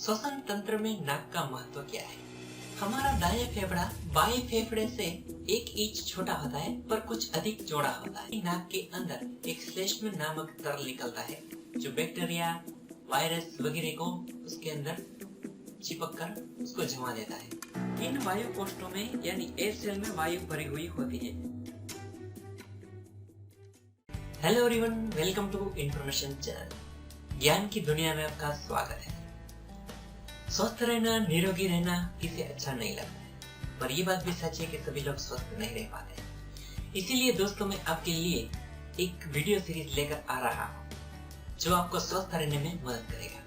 श्वसन तंत्र में नाक का महत्व क्या है? हमारा दायां फेफड़ा बाएं फेफड़े से 1 इंच छोटा होता है पर कुछ अधिक चौड़ा होता है। नाक के अंदर एक श्लेष्म नामक तरल निकलता है जो बैक्टीरिया, वायरस वगैरह को उसके अंदर चिपक कर उसको जमा देता है। इन वायु कोष्ठों में यानी एयर सेल में वायु भरी हुई होती है। Hello everyone, welcome to information channel. ज्ञान की दुनिया में आपका स्वागत है। स्वस्थ रहना, निरोगी रहना किसे अच्छा नहीं लगता है, पर ये बात भी सच है कि सभी लोग स्वस्थ नहीं रह पाते। इसीलिए दोस्तों, मैं आपके लिए एक वीडियो सीरीज लेकर आ रहा हूँ जो आपको स्वस्थ रहने में मदद करेगा।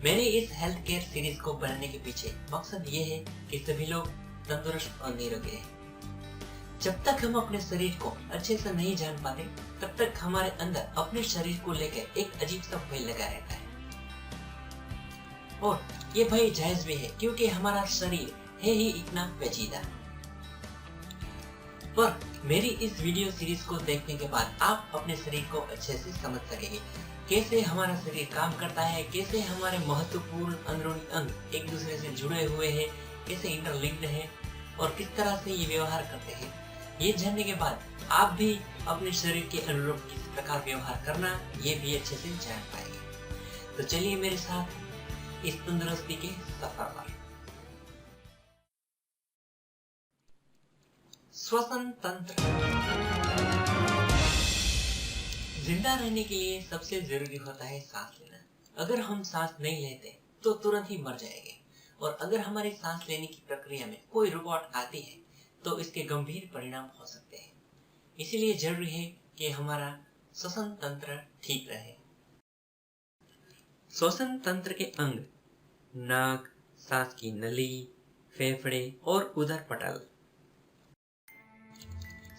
मेरे इस हेल्थ केयर सीरीज को बनाने के पीछे मकसद ये है कि सभी लोग तंदुरुस्त और निरोगी रहें। जब तक हम अपने शरीर को अच्छे से नहीं जान पाते, तब तक हमारे अंदर अपने शरीर को लेकर एक अजीब सा भय लगा रहता है। और ये भय जायज भी है, क्योंकि हमारा शरीर है ही इतना पेचीदा। पर मेरी इस वीडियो सीरीज को देखने के बाद आप अपने शरीर को अच्छे से समझ सकेंगे, कैसे हमारा शरीर काम करता है, कैसे हमारे महत्वपूर्ण अंदरूनी अंग एक दूसरे से जुड़े हुए हैं, कैसे इंटरलिंक्ड है और किस तरह से ये व्यवहार करते हैं। ये जानने के बाद आप भी अपने शरीर के अनुरूप किस प्रकार व्यवहार करना, ये भी अच्छे से जान पाएंगे। तो चलिए मेरे साथ इस तंदुरुस्ती के सफर पर। श्वसन तंत्र। जिंदा रहने के लिए सबसे जरूरी होता है सांस लेना। अगर हम सांस नहीं लेते तो तुरंत ही मर जाएंगे, और अगर हमारी सांस लेने की प्रक्रिया में कोई रुकावट आती है तो इसके गंभीर परिणाम हो सकते हैं। इसीलिए जरूरी है कि हमारा श्वसन तंत्र ठीक रहे। श्वसन तंत्र के अंग नाक, सांस की नली, फेफड़े और उदर पटल।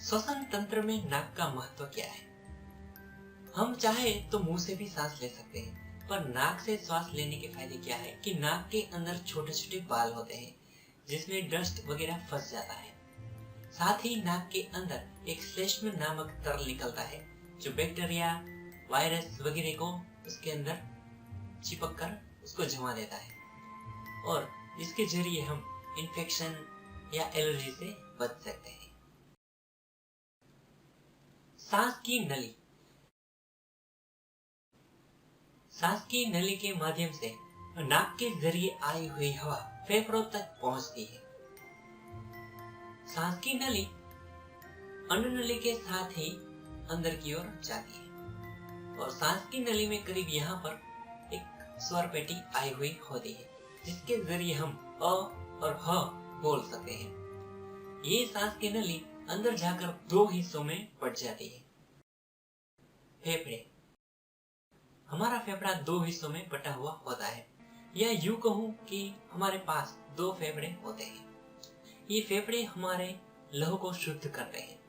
श्वसन तंत्र में नाक का महत्व क्या है? हम चाहे तो मुंह से भी सांस ले सकते हैं, पर नाक से श्वास लेने के फायदे क्या है कि नाक के अंदर छोटे छोटे बाल होते हैं जिसमें डस्ट वगैरह फंस जाता है। साथ ही नाक के अंदर एक श्लेष्म नामक तरल निकलता है जो बैक्टीरिया, वायरस वगैरह को उसके अंदर चिपक कर उसको जमा देता है, और इसके जरिए हम इन्फेक्शन या एलर्जी से बच सकते हैं। सांस की नली। सांस की नली के माध्यम से नाक के जरिए आई हुई हवा फेफड़ों तक पहुंचती है। सांस की नली अन्न नली के साथ ही अंदर की ओर जाती है, और सांस की नली में करीब यहाँ पर एक स्वर पेटी आई हुई होती है जिसके जरिए हम अ और ह बोल सकते हैं। ये सांस की नली अंदर जाकर 2 हिस्सों में बट जाती है। फेफड़े। हमारा फेफड़ा 2 हिस्सों में बटा हुआ होता है, या यूं कहूं कि हमारे पास 2 फेफड़े होते हैं। ये फेफड़े हमारे लहू को शुद्ध करते हैं।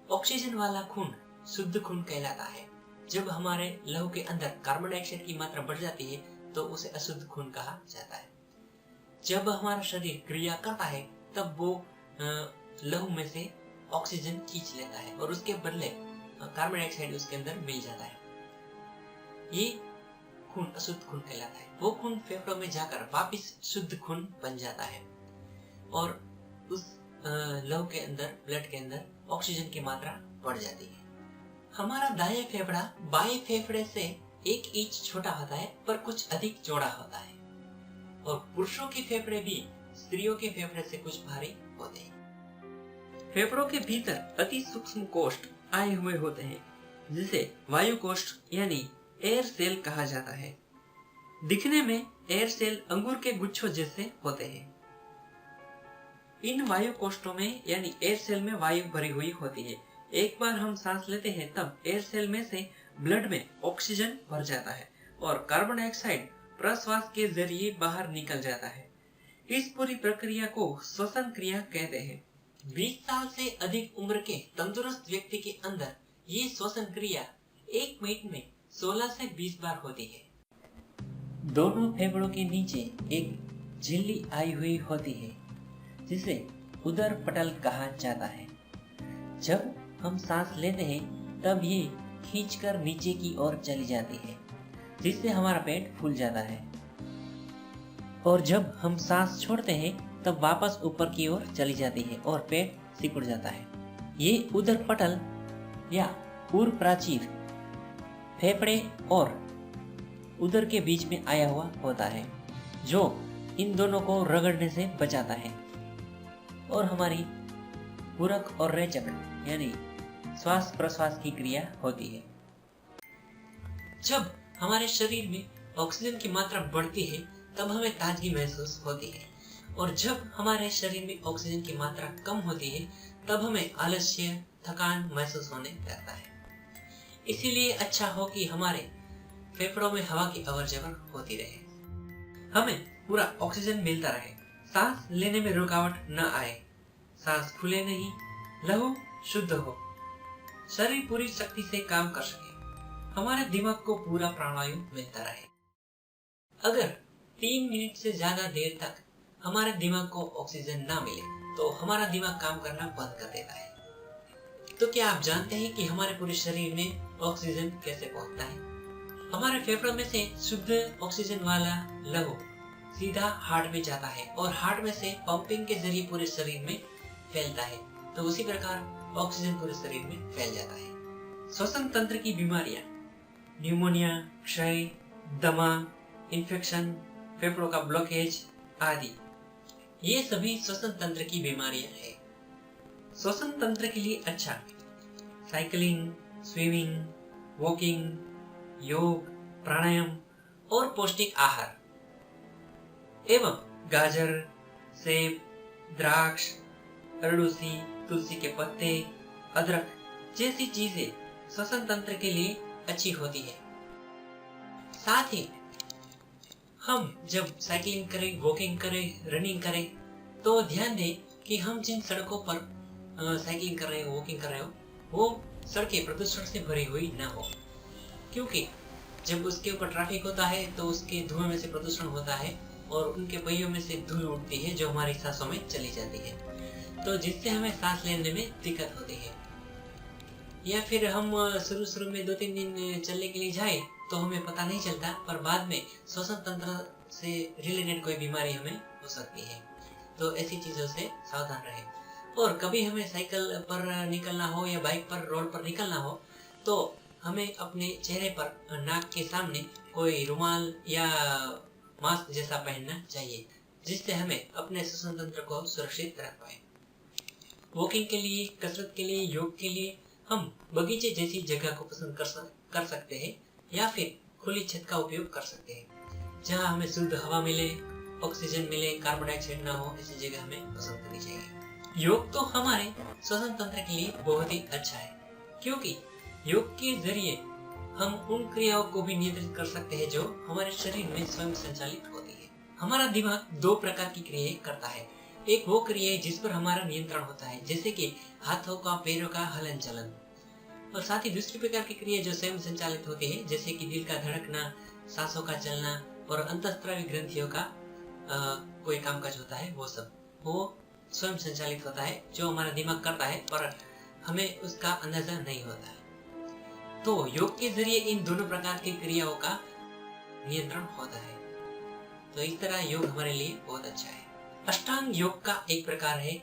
ऑक्सीजन वाला खून शुद्ध खून कहलाता है। जब हमारे लहू के अंदर कार्बन डाइऑक्साइड की मात्रा बढ़ जाती है तो उसे अशुद्ध खून कहा जाता है। जब हमारा शरीर क्रिया करता है तब वो लहू में से ऑक्सीजन खींच लेता है और उसके बदले कार्बन डाइऑक्साइड उसके अंदर मिल जाता है। ये खून अशुद्ध खून कहलाता है। वो खून फेफड़ों में जाकर वापस शुद्ध खून बन जाता है, और उस लहू के अंदर, ब्लड के अंदर ऑक्सीजन की मात्रा बढ़ जाती है। हमारा दायां फेफड़ा बाएं फेफड़े से 1 इंच छोटा होता है पर कुछ अधिक चौड़ा होता है, और पुरुषों के फेफड़े भी स्त्रियों के फेफड़े से कुछ भारी होते हैं। फेफड़ों के भीतर अति सूक्ष्म कोष्ठ आए हुए होते हैं जिसे वायु कोष्ठ यानी एयर सेल कहा जाता है। दिखने में एयर सेल अंगूर के गुच्छों जैसे होते हैं। इन वायु कोष्ठों में यानी एयर सेल में वायु भरी हुई होती है। एक बार हम सांस लेते हैं तब एयर सेल में से ब्लड में ऑक्सीजन भर जाता है और कार्बन डाइऑक्साइड प्रश्वास के जरिए बाहर निकल जाता है। इस पूरी प्रक्रिया को श्वसन क्रिया कहते हैं। 20 साल से अधिक उम्र के तंदुरुस्त व्यक्ति के अंदर ये श्वसन क्रिया 1 मिनट में 16 से 20 बार होती है। दोनों फेफड़ों के नीचे एक झिल्ली आई हुई होती है जिसे उदर पटल कहा जाता है। जब हम सांस लेते हैं तब ये खींचकर नीचे की ओर चली जाती है, जिससे हमारा पेट फूल जाता है। और जब हम सांस छोड़ते हैं तब वापस ऊपर की ओर चली जाती है और पेट सिकुड़ जाता है। ये उदर पटल या पूर्व प्राचीर फेफड़े और उदर के बीच में आया हुआ होता है, जो इन दोनों को रगड़ने से बचाता है और हमारी पूरक और रेचक यानी श्वास प्रश्वास की क्रिया होती है। जब हमारे शरीर में ऑक्सीजन की मात्रा बढ़ती है तब हमें ताजगी महसूस होती है, और जब हमारे शरीर में ऑक्सीजन की मात्रा कम होती है तब हमें आलस्य, थकान महसूस होने लगता है। इसीलिए अच्छा हो कि हमारे फेफड़ों में हवा की अवर जवर होती रहे, हमें पूरा ऑक्सीजन मिलता रहे, सांस लेने में रुकावट न आए, सांस फूले नहीं, लहू शुद्ध हो, शरीर पूरी शक्ति से काम कर सके, हमारे दिमाग को पूरा प्राणवायु मिलता रहे। अगर 3 मिनट से ज्यादा देर तक हमारे दिमाग को ऑक्सीजन ना मिले तो हमारा दिमाग काम करना बंद कर देता है। तो क्या आप जानते हैं कि हमारे पूरे शरीर में ऑक्सीजन कैसे पहुंचता है? हमारे फेफड़ों में से शुद्ध ऑक्सीजन वाला लहू सीधा हार्ट में जाता है और हार्ट में से पंपिंग के जरिए पूरे शरीर में फैलता है। तो उसी प्रकार ऑक्सीजन पूरे शरीर में फैल जाता है। श्वसन तंत्र की बीमारियां, न्यूमोनिया, क्षय, दमा, इन्फेक्शन, फेफड़ों का ब्लॉकेज आदि, ये सभी श्वसन तंत्र की बीमारियां हैं। श्वसन तंत्र के लिए अच्छा साइकिलिंग, स्विमिंग, वॉकिंग, योग, प्राणायाम और पौष्टिक आहार एवं गाजर, सेब, द्राक्ष, अरडूसी, तुलसी के पत्ते, अदरक जैसी चीजें श्वसन तंत्र के लिए अच्छी होती है। साथ ही हम जब साइकिलिंग करें, वॉकिंग करें, रनिंग करें तो ध्यान दें कि हम जिन सड़कों पर साइकिलिंग कर रहे हो, वॉकिंग कर रहे हो, वो सड़कें प्रदूषण से भरी हुई ना हो, क्योंकि जब उसके ऊपर ट्रैफिक होता है तो उसके धुएं में से प्रदूषण होता है और उनके पहियों में से धूल उड़ती है जो हमारी सांसों में चली जाती है, तो जिससे हमें सांस लेने में दिक्कत होती है। या फिर हम शुरू में 2-3 दिन चलने के लिए जाए तो हमें पता नहीं चलता, पर बाद में श्वसन तंत्र से रिलेटेड कोई बीमारी हमें हो सकती है। तो ऐसी चीजों से सावधान रहें। और कभी हमें साइकिल पर निकलना हो या बाइक पर रोड पर निकलना हो तो हमें अपने चेहरे पर नाक के सामने कोई रुमाल या मास्क जैसा पहनना चाहिए, जिससे हमें अपने श्वसन तंत्र को सुरक्षित रख पाए। वॉकिंग के लिए, कसरत के लिए, योग के लिए हम बगीचे जैसी जगह को पसंद कर सकते हैं या फिर खुली छत का उपयोग कर सकते हैं, जहां हमें शुद्ध हवा मिले, ऑक्सीजन मिले, कार्बन डाइऑक्साइड ना हो, ऐसी जगह हमें पसंद करनी चाहिए। योग तो हमारे श्वसन तंत्र के लिए बहुत ही अच्छा है, क्योंकि योग के जरिए हम उन क्रियाओं को भी नियंत्रित कर सकते हैं जो हमारे शरीर में स्वयं संचालित होती है। हमारा दिमाग 2 प्रकार की क्रियाएं करता है। एक वो क्रिया जिस पर हमारा नियंत्रण होता है, जैसे कि हाथों का, पैरों का हलन चलन, और साथ ही दूसरी प्रकार की क्रिया जो स्वयं संचालित होती है, जैसे कि दिल का धड़कना, सांसों का चलना और अंतःस्रावी ग्रंथियों का कोई कामकाज होता है, वो सब वो स्वयं संचालित होता है, जो हमारा दिमाग करता है पर हमें उसका अंदाजा नहीं होता है। तो योग के जरिए इन दोनों प्रकार की क्रियाओं का नियंत्रण होता है। तो इस तरह योग हमारे लिए बहुत अच्छा है। अष्टांग योग का एक प्रकार है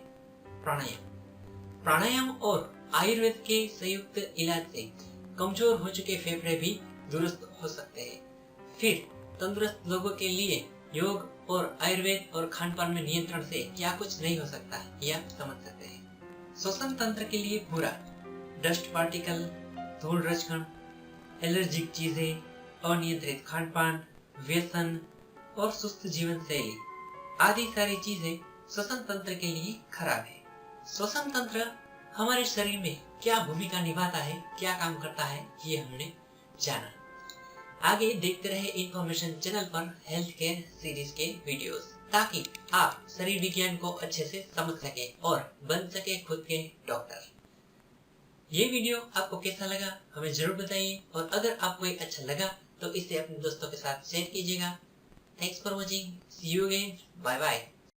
प्राणायाम। प्राणायाम और आयुर्वेद के संयुक्त इलाज से कमजोर हो चुके फेफड़े भी दुरुस्त हो सकते हैं। फिर तंदुरुस्त लोगों के लिए योग और आयुर्वेद और खान-पान में नियंत्रण से क्या कुछ नहीं हो सकता, यह आप समझ सकते हैं। श्वसन तंत्र के लिए बुरा डस्ट पार्टिकल, धूल रजकण, एलर्जिक चीजें, अनियंत्रित खान-पान, व्यसन और सुस्त जीवन शैली आदि सारी चीजें श्वसन तंत्र के लिए खराब है। श्वसन तंत्र हमारे शरीर में क्या भूमिका निभाता है, क्या काम करता है, ये हमने जाना। आगे देखते रहे इंफॉर्मेशन चैनल पर हेल्थ केयर सीरीज के वीडियोस, ताकि आप शरीर विज्ञान को अच्छे से समझ सके और बन सके खुद के डॉक्टर। ये वीडियो आपको कैसा लगा हमें जरूर बताइए, और अगर आपको ये अच्छा लगा तो इसे अपने दोस्तों के साथ शेयर कीजिएगा। Thanks for watching, see you again, bye bye.